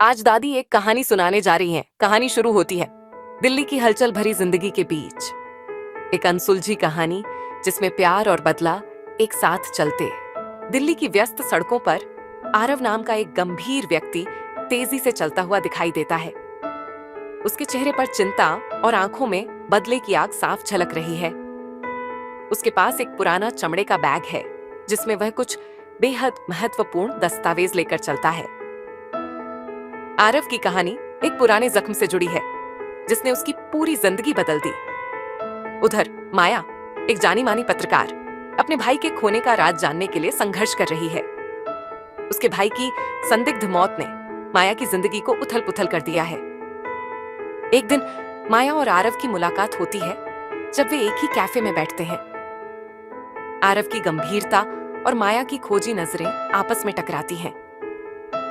आज दादी एक कहानी सुनाने जा रही हैं। कहानी शुरू होती है दिल्ली की हलचल भरी जिंदगी के बीच। एक अनसुलझी कहानी जिसमें प्यार और बदला एक साथ चलते। दिल्ली की व्यस्त सड़कों पर आरव नाम का एक गंभीर व्यक्ति तेजी से चलता हुआ दिखाई देता है। उसके चेहरे पर चिंता और आंखों में बदले की आग साफ झलक रही है। उसके पास एक पुराना चमड़े का बैग है जिसमें वह कुछ बेहद महत्वपूर्ण दस्तावेज लेकर चलता है। आरव की कहानी एक पुराने जख्म से जुड़ी है जिसने उसकी पूरी जिंदगी बदल दी। उधर माया, एक जानी मानी पत्रकार, अपने भाई के खोने का राज जानने के लिए संघर्ष कर रही है। उसके भाई की संदिग्ध मौत ने माया की जिंदगी को उथल पुथल कर दिया है। एक दिन माया और आरव की मुलाकात होती है जब वे एक ही कैफे में बैठते हैं। आरव की गंभीरता और माया की खोजी नजरें आपस में टकराती हैं,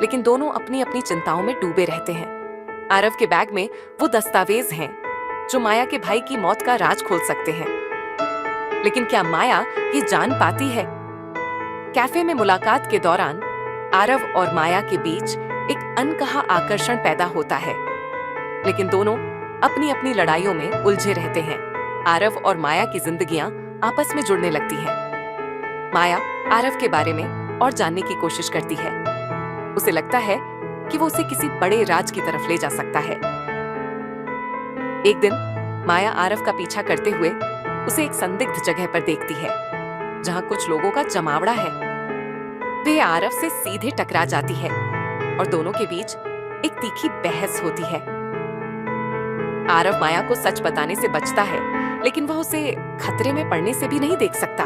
लेकिन दोनों अपनी अपनी चिंताओं में डूबे रहते हैं। आरव के बैग में वो दस्तावेज हैं जो माया के भाई की मौत का राज खोल सकते हैं, लेकिन क्या माया ये जान पाती है? कैफे में मुलाकात के दौरान आरव और माया के बीच एक अनकहा आकर्षण पैदा होता है, लेकिन दोनों अपनी अपनी लड़ाइयों में उलझे रहते हैं। आरव और माया की जिंदगियां आपस में जुड़ने लगती हैं। माया आरव के बारे में और जानने की कोशिश करती है। उसे लगता है कि वो उसे किसी बड़े राज की तरफ ले जा सकता है। एक दिन माया आरव का पीछा करते हुए उसे एक संदिग्ध जगह पर देखती है जहां कुछ लोगों का जमावड़ा है। वे आरव से सीधे टकरा जाती है और दोनों के बीच एक तीखी बहस होती है। आरव माया को सच बताने से बचता है, लेकिन वह उसे खतरे में पड़ने से भी नहीं देख सकता।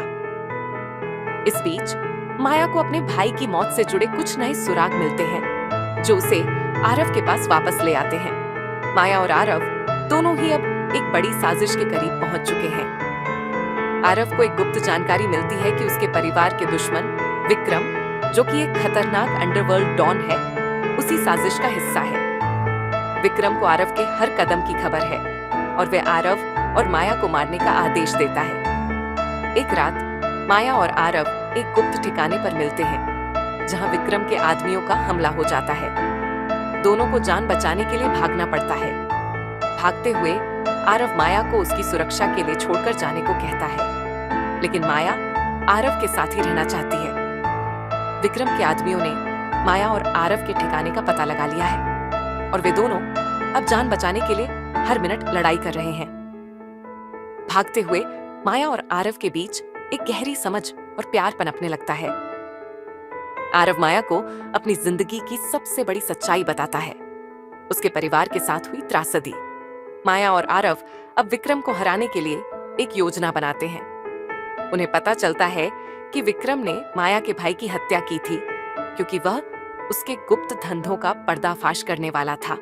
इस बीच माया को अपने भाई की मौत से जुड़े कुछ नए सुराग मिलते हैं जो उसे आरव के पास वापस ले आते हैं। माया और आरव दोनों ही अब एक बड़ी साजिश के करीब पहुंच चुके हैं। आरव को एक गुप्त जानकारी मिलती है कि उसके परिवार के दुश्मन विक्रम, जो कि एक खतरनाक अंडरवर्ल्ड डॉन है, उसी साजिश का हिस्सा है। विक्रम को आरव के हर कदम की खबर है और वह आरव और माया को मारने का आदेश देता है। एक रात माया और आरव एक गुप्त ठिकाने पर मिलते हैं जहां विक्रम के आदमियों का हमला हो जाता है। दोनों को जान बचाने के लिए भागना पड़ता है। भागते हुए आरव माया को उसकी सुरक्षा के लिए छोड़कर जाने को कहता है, लेकिन माया आरव के साथ ही रहना चाहती है। विक्रम के आदमियों ने माया और आरव के ठिकाने का पता लगा लिया है और वे दोनों अब जान बचाने के लिए हर मिनट लड़ाई कर रहे हैं। भागते हुए माया और आरव के बीच एक गहरी समझ और प्यार पनपने लगता है। आरव माया को अपनी जिंदगी की सबसे बड़ी सच्चाई बताता है, उसके परिवार के साथ हुई त्रासदी। माया और आरव अब विक्रम को हराने के लिए एक योजना बनाते हैं। उन्हें पता चलता है कि विक्रम ने माया के भाई की हत्या की थी क्योंकि वह उसके गुप्त धंधों का पर्दाफाश करने वाला था।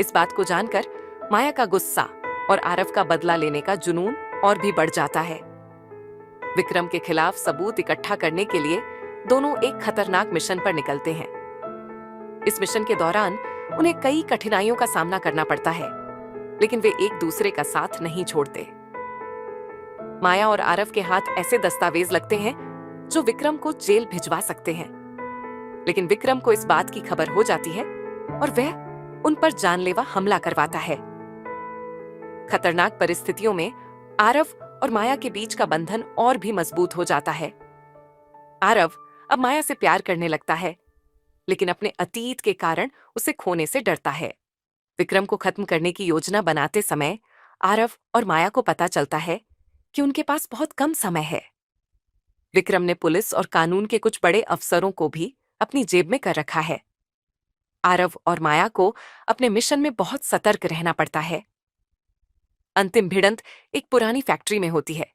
इस बात को जानकर माया का गुस्सा और आरव का बदला लेने का जुनून और भी बढ़ जाता है। विक्रम के खिलाफ सबूत इकट्ठा करने के लिए दोनों एक खतरनाक मिशन पर निकलते हैं। इस मिशन के दौरान उन्हें कई कठिनाइयों का सामना करना पड़ता है, लेकिन वे एक दूसरे का साथ नहीं छोड़ते। माया और आरव के हाथ ऐसे दस्तावेज लगते हैं जो विक्रम को जेल भिजवा सकते हैं, लेकिन विक्रम को इस बात की खबर हो जाती है और वह उन पर जानलेवा हमला करवाता है। खतरनाक परिस्थितियों में आरव और माया के बीच का बंधन और भी मजबूत हो जाता है। आरव अब माया से प्यार करने लगता है, लेकिन अपने अतीत के कारण उसे खोने से डरता है। विक्रम को खत्म करने की योजना बनाते समय आरव और माया को पता चलता है कि उनके पास बहुत कम समय है। विक्रम ने पुलिस और कानून के कुछ बड़े अफसरों को भी अपनी जेब में कर रखा है। आरव और माया को अपने मिशन में बहुत सतर्क रहना पड़ता है। अंतिम भिड़ंत एक पुरानी फैक्ट्री में होती है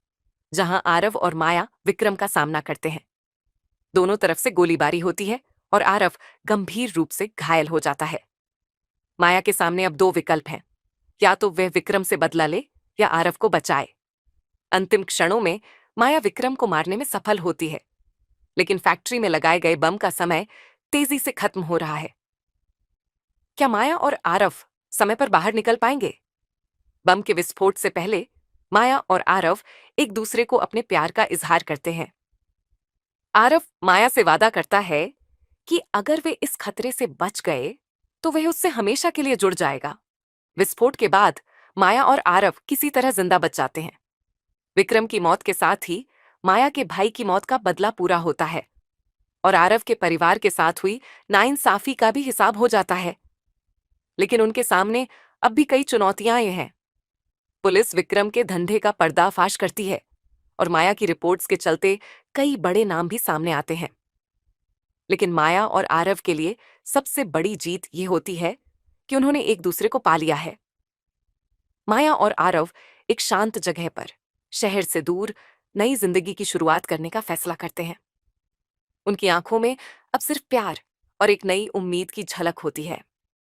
जहां आरव और माया विक्रम का सामना करते हैं। दोनों तरफ से गोलीबारी होती है और आरव गंभीर रूप से घायल हो जाता है। माया के सामने अब दो विकल्प हैं, या तो वह विक्रम से बदला ले या आरव को बचाए। अंतिम क्षणों में माया विक्रम को मारने में सफल होती है, लेकिन फैक्ट्री में लगाए गए बम का समय तेजी से खत्म हो रहा है। क्या माया और आरव समय पर बाहर निकल पाएंगे? बम के विस्फोट से पहले माया और आरव एक दूसरे को अपने प्यार का इजहार करते हैं। आरव माया से वादा करता है कि अगर वे इस खतरे से बच गए तो वह उससे हमेशा के लिए जुड़ जाएगा। विस्फोट के बाद माया और आरव किसी तरह जिंदा बच जाते हैं। विक्रम की मौत के साथ ही माया के भाई की मौत का बदला पूरा होता है और आरव के परिवार के साथ हुई नाइंसाफी का भी हिसाब हो जाता है। लेकिन उनके सामने अब भी कई चुनौतियां ये हैं। पुलिस विक्रम के धंधे का पर्दाफाश करती है और माया की रिपोर्ट्स के चलते कई बड़े नाम भी सामने आते हैं। लेकिन माया और आरव के लिए सबसे बड़ी जीत ये होती है कि उन्होंने एक दूसरे को पा लिया है। माया और आरव एक शांत जगह पर, शहर से दूर, नई जिंदगी की शुरुआत करने का फैसला करते हैं। उनकी आंखों में अब सिर्फ प्यार और एक नई उम्मीद की झलक होती है।